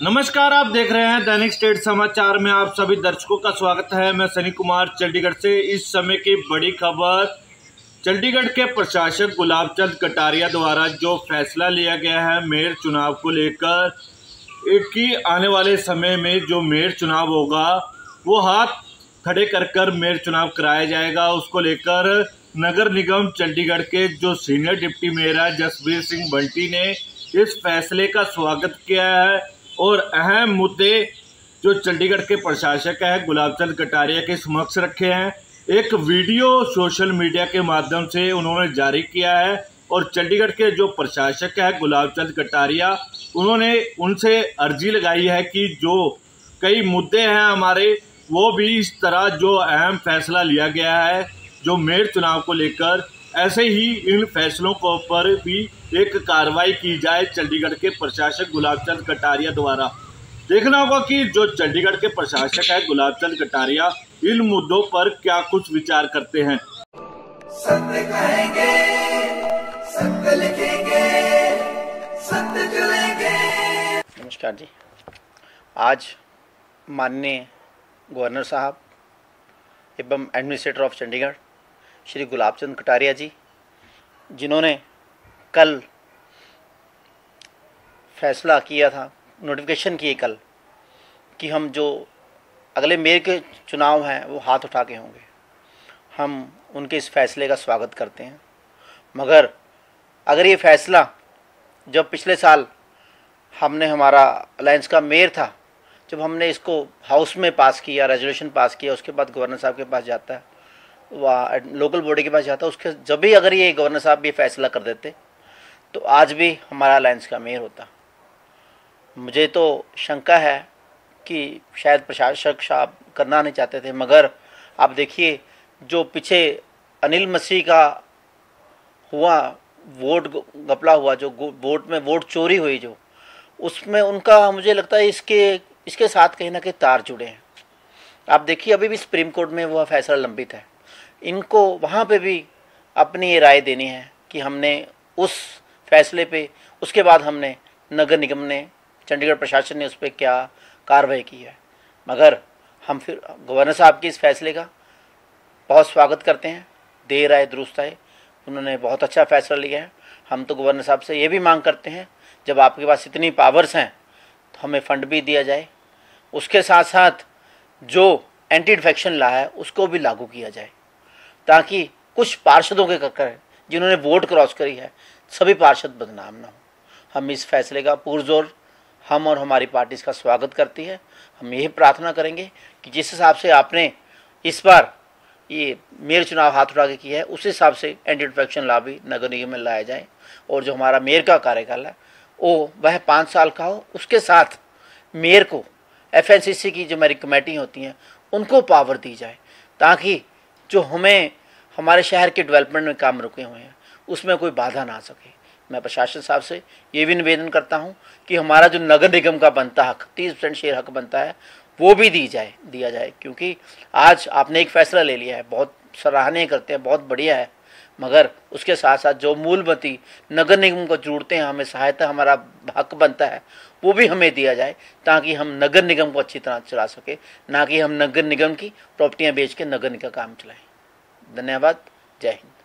नमस्कार, आप देख रहे हैं दैनिक स्टेट समाचार में आप सभी दर्शकों का स्वागत है। मैं सनी कुमार चंडीगढ़ से। इस समय की बड़ी खबर, चंडीगढ़ के प्रशासक गुलाब चंद कटारिया द्वारा जो फैसला लिया गया है मेयर चुनाव को लेकर कि आने वाले समय में जो मेयर चुनाव होगा वो हाथ खड़े कर मेयर चुनाव कराया जाएगा। उसको लेकर नगर निगम चंडीगढ़ के जो सीनियर डिप्टी मेयर है जसबीर सिंह बंटी ने इस फैसले का स्वागत किया है और अहम मुद्दे जो चंडीगढ़ के प्रशासक है गुलाब चंद कटारिया के समक्ष रखे हैं। एक वीडियो सोशल मीडिया के माध्यम से उन्होंने जारी किया है और चंडीगढ़ के जो प्रशासक है गुलाब चंद कटारिया उन्होंने उनसे अर्जी लगाई है कि जो कई मुद्दे हैं हमारे वो भी इस तरह जो अहम फैसला लिया गया है जो मेयर चुनाव को लेकर, ऐसे ही इन फैसलों को पर भी एक कार्रवाई की जाए चंडीगढ़ के प्रशासक गुलाब चंद कटारिया द्वारा। देखना होगा कि जो चंडीगढ़ के प्रशासक है गुलाब चंद कटारिया इन मुद्दों पर क्या कुछ विचार करते हैं। सत्य कहेंगे, सत्य लिखेंगे, सत्य चलेंगे। नमस्कार जी, आज माननीय गवर्नर साहब एवं एडमिनिस्ट्रेटर ऑफ चंडीगढ़ श्री गुलाब चंद कटारिया जी, जिन्होंने कल फैसला किया था, नोटिफिकेशन किए कल कि हम जो अगले मेयर के चुनाव हैं वो हाथ उठा के होंगे, हम उनके इस फैसले का स्वागत करते हैं। मगर अगर ये फैसला जब पिछले साल हमने हमारा अलायंस का मेयर था, जब हमने इसको हाउस में पास किया, रेजोल्यूशन पास किया, उसके बाद गवर्नर साहब के पास जाता है, वह लोकल बॉडी के पास जाता है, उसके जब भी अगर ये गवर्नर साहब भी फैसला कर देते तो आज भी हमारा अलायंस का मेयर होता। मुझे तो शंका है कि शायद प्रशासक साहब करना नहीं चाहते थे, मगर आप देखिए जो पीछे अनिल मसीह का हुआ वोट घपला हुआ, जो वोट में वोट चोरी हुई, जो उसमें उनका मुझे लगता है इसके साथ कहीं ना कहीं तार जुड़े हैं। आप देखिए अभी भी सुप्रीम कोर्ट में वह फैसला लंबित है, इनको वहाँ पे भी अपनी ये राय देनी है कि हमने उस फैसले पे, उसके बाद हमने नगर निगम ने, चंडीगढ़ प्रशासन ने उस पर क्या कार्रवाई की है। मगर हम फिर गवर्नर साहब के इस फैसले का बहुत स्वागत करते हैं। देर आए दुरुस्त आए, उन्होंने बहुत अच्छा फैसला लिया है। हम तो गवर्नर साहब से ये भी मांग करते हैं, जब आपके पास इतनी पावर्स हैं तो हमें फ़ंड भी दिया जाए, उसके साथ साथ जो एंटी डिफेक्शन लॉ है उसको भी लागू किया जाए, ताकि कुछ पार्षदों के कर जिन्होंने वोट क्रॉस करी है सभी पार्षद बदनाम ना हो। हम इस फैसले का पुरजोर हम और हमारी पार्टी इसका स्वागत करती है। हम यही प्रार्थना करेंगे कि जिस हिसाब से आपने इस बार ये मेयर चुनाव हाथ उठा के किया है, उस हिसाब से एंटी डिफेक्शन लॉ भी नगर निगम में लाया जाए और जो हमारा मेयर का कार्यकाल है वह 5 साल का हो। उसके साथ मेयर को FNCC की जो हमारी कमेटी होती हैं उनको पावर दी जाए, ताकि जो हमें हमारे शहर के डेवलपमेंट में काम रुके हुए हैं उसमें कोई बाधा ना आ सके। मैं प्रशासन साहब से ये भी निवेदन करता हूँ कि हमारा जो नगर निगम का बनता हक, 30% शेयर हक बनता है, वो भी दिया जाए, क्योंकि आज आपने एक फ़ैसला ले लिया है, बहुत सराहनीय करते हैं, बहुत बढ़िया है, मगर उसके साथ साथ जो मूलमती नगर निगम को जरूरतें हैं, हमें सहायता, हमारा हक बनता है, वो भी हमें दिया जाए, ताकि हम नगर निगम को अच्छी तरह चला सके, ना कि हम नगर निगम की प्रॉपर्टियां बेच के नगर निगम का काम चलाएं। धन्यवाद। जय हिंद।